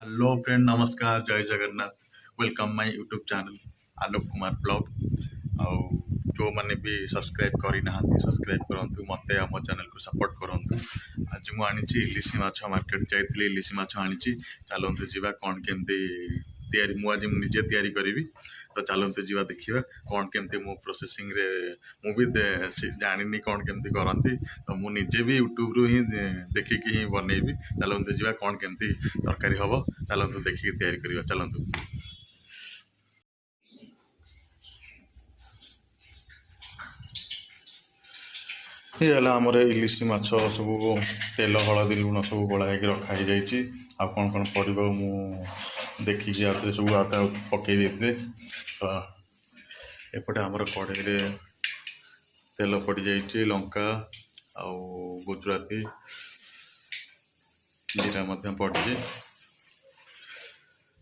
Hello friend, नमस्कार, जय Jagannath. Welcome my YouTube channel Alok Kumar blog. आउ जो मैंने भी सब्सक्राइब करना सब्सक्राइब करूँ, मत आम चैनल को सपोर्ट करूँ। आज मुझे इलिशी माछ मार्केट जाइए, इलिशी माछ आनी। चलते जावा कौन केमती तैयारी मुझे निजे तैयारी करी। तो चलते जावा देखा कौन केमती मो प्रोसेसिंग रे मुझे जानी कौन केमती करती। तो मुझे भी यूट्यूब रु ही देखिकी ही बनैबी। चलते जावा कौन केमती तरकारी हम, चलते देखिए तैयारी करवा। चलतु ये आमर इलिशी माछ सब तेल हलदी लुण सब गोलाइक रखाई जाइए। आ कौन कौन पड़ो मु देखिकी आते सब आता पकई देते। तो एपटे आमर कड़े तेल पड़ जाइए, लंका आउ गुजराती जीरा पड़े।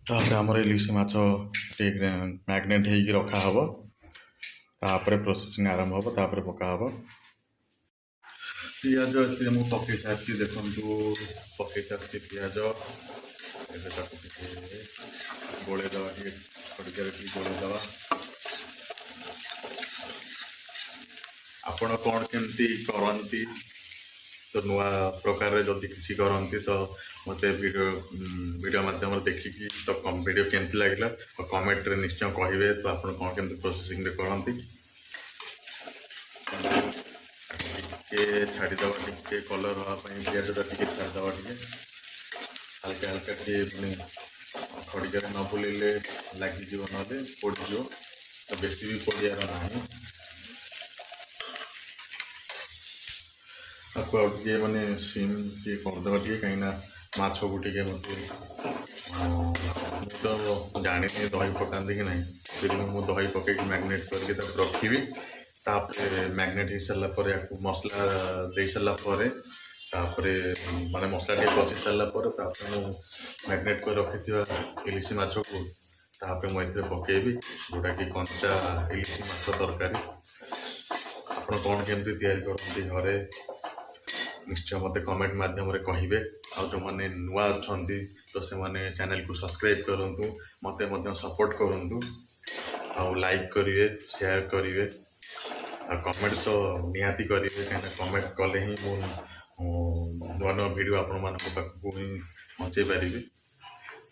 तापर आमर इलिशी माछ मैग्नेट हो रखा हम, तापर प्रोसेसिंग आरंभ हम, तापर पका हम। पियाज ए मुझे पकई सारी देखु, पकई सारी पियाज गोले दवा खड़िकार गोले दवा। आपण कौन केमती करती, तो नुआ प्रकार जदि किसी करती तो मत वीडियो माध्यम देखिकी तो वीडियो केमती लगे तो कमेंट रे निश्चय कहे। तो आप कौन केमती प्रोसेसिंग करती छाड़ीदे टे कलर हाँपाई पिजटा टे छाड़ीदे टे हल्का हल्का टे मैंने खड़िकार न बुलेले लगे ना पोड़ तो बेसी भी पोड़ियार ना। आपको टे मैंने सिम टे करदे टे कहीं माछ को टे मत तो जानी दही पकाती कि ना, फिर मुझे दही पकई मैग्नेट करके रखी। तापर मैग्नेट हो सारापर या मसला दे सारापर माने मसला टे कषि सारापर मैग्नेट कर रखी इलिशी माछ को तापर मुझे पकेबी, जोटा कि कंचा इलिशी माछ तरकारी। आप कौन केमती तैयारी करती घरे निश्चय मत कमेंट माध्यम कहे। आ जो मैंने नुआ अच्छा तो से मैंने चैनल को सब्सक्राइब करूँ, मत सपोर्ट करूँ, आ लाइक करेंगे, शेयर करेंगे, कमेंट तो निहाती करेंगे। कहीं कमेंट कले ही नुआ नुआ भिड आपण मान पाखक ही पहुँचे पारि।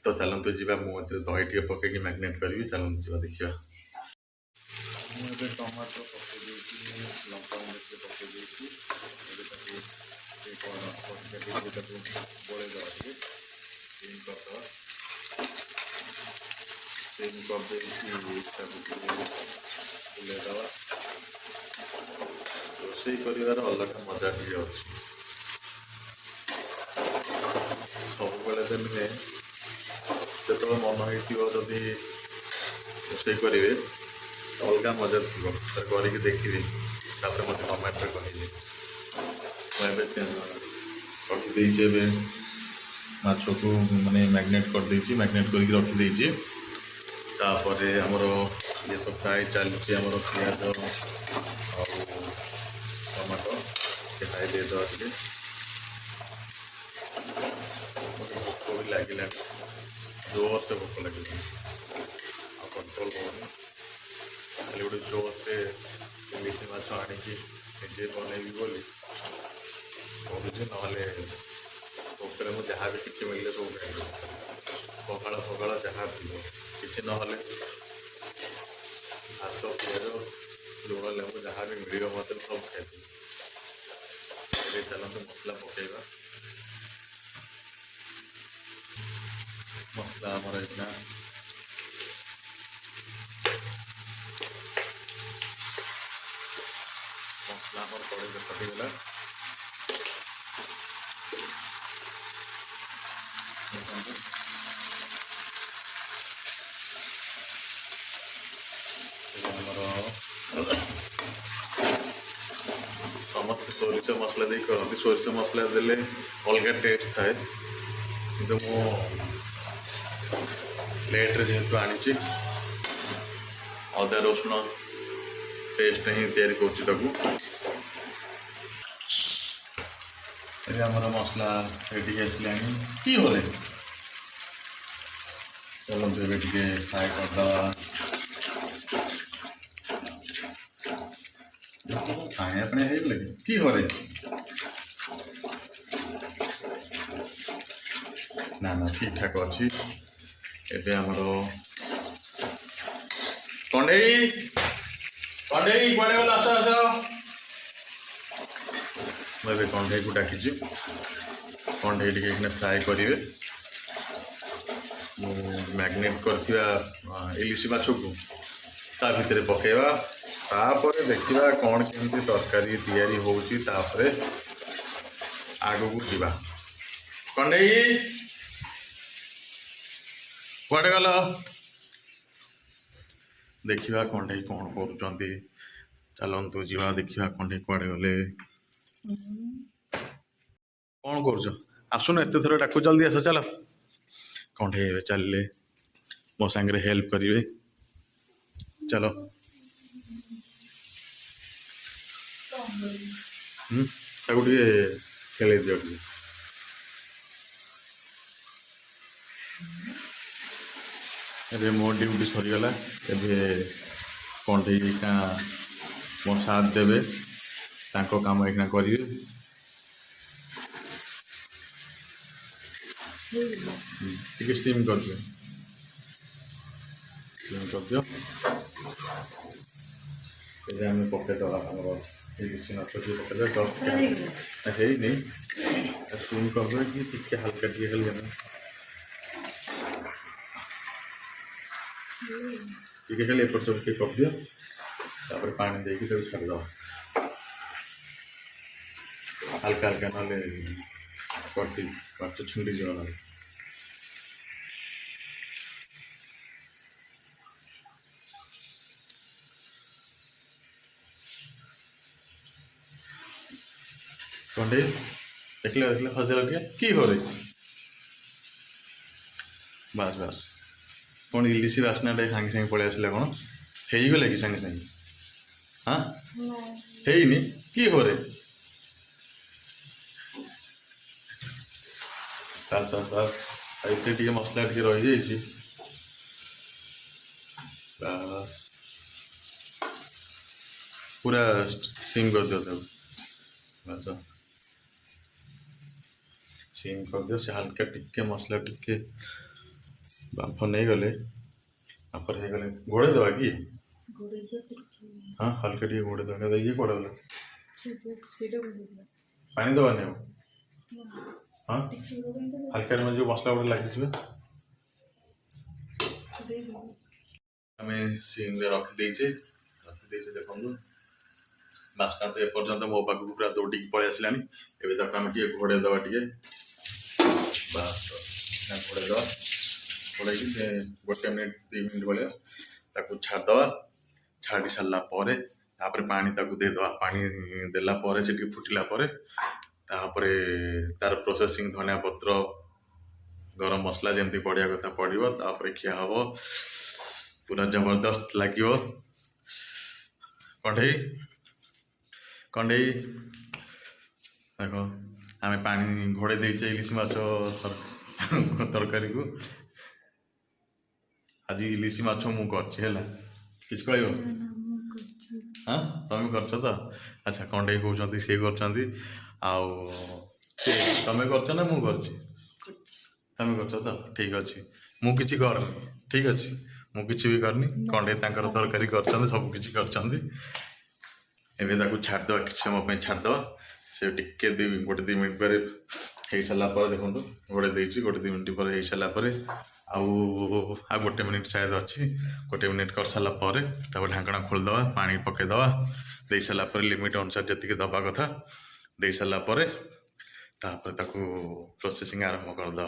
तो चलते जावा मुझे दही टे पकई मैग्नेट करी। चलते जावा देखा। मुझे टमाटो पकई लंका गुंड पकई गोले दवा टे बुले दवा। रोषे कर अलग मजा टे अच्छे। सब तो नुहे जो मन होदी रोषे करेंगे अलग मजा थी करके देखिए। मत कमेंट कहे रखीदे माछ को मैंने मैग्नेट कर मैग्नेट करके रखीदे। तापर आमर ये तो फ्राए चलती आमर पियाज और टमाटो खाई देदेवा टे। मत भोक भी लगे जोर से भोक लगे कंट्रोल होनी। खाली गोटे जोर से इलिशी माछ आनिकी निजे बनैबी बोली करुचे, ना भोकरे मुझे जहाँ भी किसी मिले सब खाई पखाड़ फकाड़ जहाँ थी कि ना भात पिज लुण लेबू जहाँ भी मिल मत सब खाई। चलते मसला पकेगा। मसला आमर इतना मसला आमर कड़े फटिगला। समस्त सोरिष मसला दे करती, सोरिष मसला देले अलग टेस्ट थाए कि मु लेट्रे जेहेतु आनी अदा रसुण पेस्ट ही तैयारी कर। मसला रेडी आसला कि बोले चलते ये टे फ्राए करदे खाने अपने कि करे ना ना ठीक ठाक अच्छी एबे हमर कंडेई कंडेई कुआडे गला आस आस मैं कंडेई को डाकी कंडेई टे फ्राए करेंगे मैग्नेट कर इलिश माछ को ता भितर पकेवा तापर देखा कौन केमती तरकारी तैयारी होउची तापरे आगु को जीवा कंडेई कुआडे गल देखा कंडेई कौन कर चलतु जीवा देखा कंडेई कुआडे गले कौन कर आसुन एत थर डाकू जल्दी आस चल कंडेई चलिए मो सांगे हेल्प करेंगे चलो टे खेल दियो टे मो ड्यूटी सरीगला कंडेई मो साथ देवे काम एक करेंगे स्टीम कर दियो पकईद नहीं स्टीम कर कि हल्का टे खाली एपट सब कर दियो पानी देकी छाड़ हल्का हल्का ना कट छुंडी जा कंडेई देखले देखले हजे लगे कि हो रही बस बस कौन इलिश बासना सांगे सांगे पलि आसला कौन होगला कि सांगे सांगे हाँ है कि हो रे बस बस बस ये मसला टे रही जाइए बस पूरा सिम कर दियो तब बस बस सिम कर दियो से हल्का टिके मसला टिके बाफ नहीं गले हो गले घोड़े दवा कि हाँ हल्का टे घोड़े दवा ये कौड़ा गला पानी दवा नहीं हाँ हल्का में जो मसला गुड़ा लगी आम सिम रखी देखो बास्ना तो एपर्तंत मो पाक पूरा दौड़ी पलि आसला एवं आम टे घोड़े दवा टे बस घोड़े दवा घोड़े गोटे मिनिट 2 मिनिट भाया छाड़द छाड़ी सारा पानी देदवा पानी देला से फुटिला तार प्रोसेसिंग धनिया पत्र गरम मसला जमी पड़ा कथा पड़ो खिया हम पूरा जबरदस्त लगे कंडेई कंडेई देख आम पानी घोड़े देचे इलिश माछ तरकारी को आज इलिश माछ मु कर हाँ तुम कर तो अच्छा कंडेई कहते सी कर तमें कर ना मु कर तुम कर तो ठीक अच्छे मुझे करनी ठीक अच्छे मुझे भी करनी कंडेई तरकारी कर सब किसी कर छाड़द कि समय छाड़द से टिके गोटे 2 मिनट पर हो सारापर देखो घोड़े देती गोटे 2 मिनट पर हो सारापर आउ गोटे मिनिट शायद अच्छी गोटे मिनिट कर सारापर ढाकना खोलदे पानी पकईदे दे सारापर लिमिट अनुसार जी दबा कथा दे सारापर प्रोसेसिंग आरंभ करदे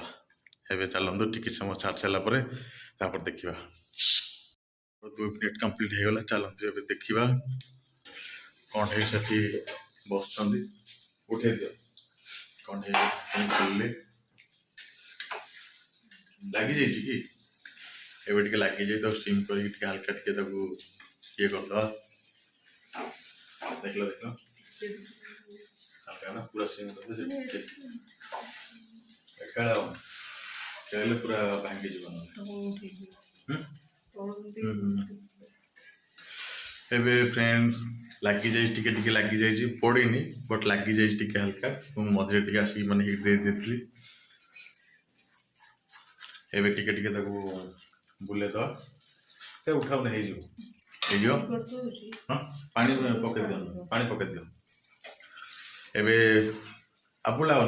एवं चलतु टिके समय छाड़ सारापर देखा 2 मिनिट कंप्लीट होगा चलतु ए देखा कंडेई से बस उठे दियो कंडेई खोलिले लगी जाइए कि एवं टे लगी जाए तो स्टीम कर हल्का टे ये करदे देख लो हल्का ना पूरा स्टीम कर पकेले पूरा भांगी जीवन एबे फ्रेंड लगी जाई टिके टिके लगी जाई पड़ीनी बट लगी जाई टिके हल्का मु मझे टिके आसी माने हिट दे देथली एबे टिके टिके ताको बुले दो ते उठाव नै हे जो हां पानी पके दियो एबे बुलाओ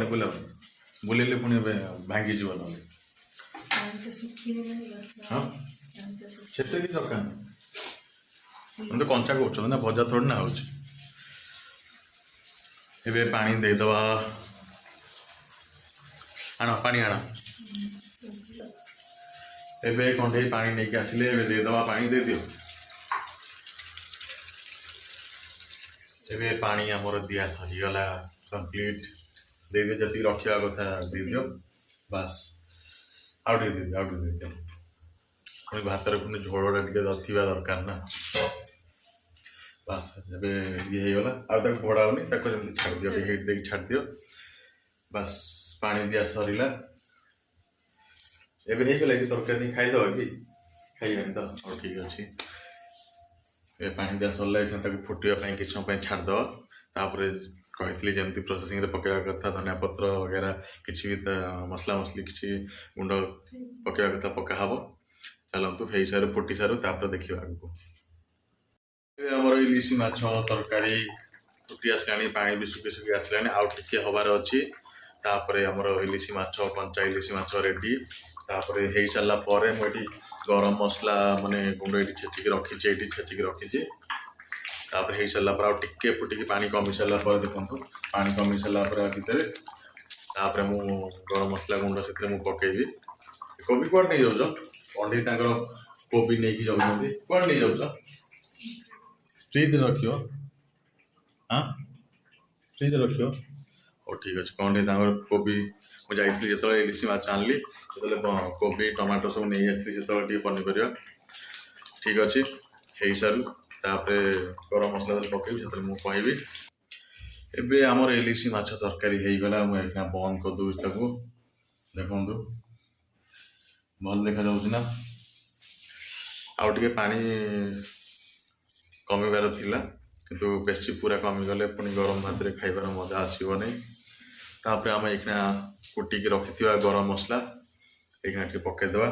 बुलेले पुणी भांगी जीवन हाँ से दरकार हम तो कंचा कर ना भजा थोड़ी ना हो पानी देदवा आण पानी आण एबे कंडे पानी नहीं के आसिले एबे देदवा पानी दे दियो एबे पानी हमर दिया सरीगला कंप्लीट दे दियो जति रखिया कथा दे दियो बस आउट दे दियो पुणी भात पुणी झोड़ा टे दरकार ना बस जब ये होगा आगे फोड़ाऊनी छाड़ दियो हिट दे छाड़ दियो बस पानी दिया सरीला एबे हो गला कि तरकारी खाईदे कि खाइबानी तो और ठीक अच्छे ए पानी दिया सरला फुटापी कि समय छाड़द तापर कही जमी प्रोसेसिंग रे पकेवा कथा धनिया पत्र वगैरह किसी भी मसला मसली किसी गुंड पकेवा कथा पका हम चलतु हो सारू फुटी सारू तापर देखिए आगू आमर इलिशी माछ तरकारी फुटी आसला पानी भी सुखी सुखी आसला आउ टिके हबार अच्छी तापर आमर इलिशी माछ कंचा इलिशी माछ रेडी तापर हो सारा पर मुझे गरम मसला माने गुंड ये छेचिक रखी ये छेचिक रखी तापर हो सारा आउ टिके फुटिकी पानी कमी सारा देखो पानी कमी सारा भितर तापर मु गरम मसला गुंड से पकेबी कोबी कौन नहीं जाऊँ अंडी कोबी नहीं जाऊँ कौन नहीं जाऊँ फ्रिज रखियो हाँ फ्रिज रखियो और ठीक अच्छे कौन कोबी मुझे जो इलिशी माछ आनली जो कोबी टमाटो सब नहीं आसती जो पनीपरिया ठीक अच्छे हो सारू तापर गरम मसला पकेबी से मुझे कहबी एबे आमर इलिशी माछ तरकारी हो गला मुझे बंद कर दूँ ताकू देखु भल देखा जाऊँ ना आउ टे पानी कमिबार थिला किंतु बेसी पूरा कमिगले पुणी गरम भात रे खाइबार मजा आसो नहीं तापर आम एक कुटिकी रखि गरम मसला एक पकईदे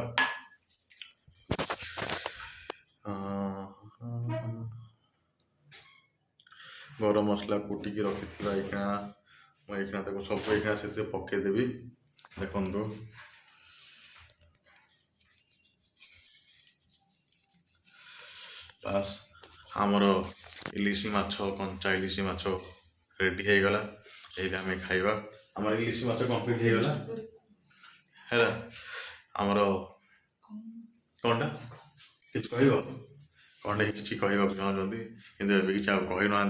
गरम मसला कुटिकी रखि सब से पकईदेवी देखु बस आमर इलिशी माछ कंचा इलिशी माछ रेडी हो गला ये आम खाइबा आमर इलिशी माछ कंप्लीट हो गला है आमर कौनटा कि कौन कि चाहते कि कही ना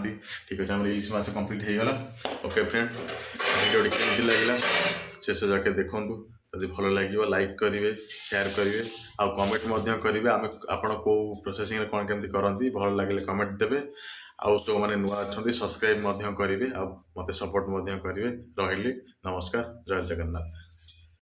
ठीक अच्छे आम इलिशी माछ कंप्लीट हो गला ओके फ्रेंड वीडियो केमती लगे शेष जाके देखूँ यदि भल लगे लाइक करेंगे शेयर करेंगे आ कमेंट करेंगे आम आपण को प्रोसेसिंग कौन केमती करती भल लगे कमेंट देवे आउ जो मैंने नुआ अच्छा सब्सक्राइब करेंगे आ मत सपोर्ट करेंगे रही नमस्कार जय जगन्नाथ।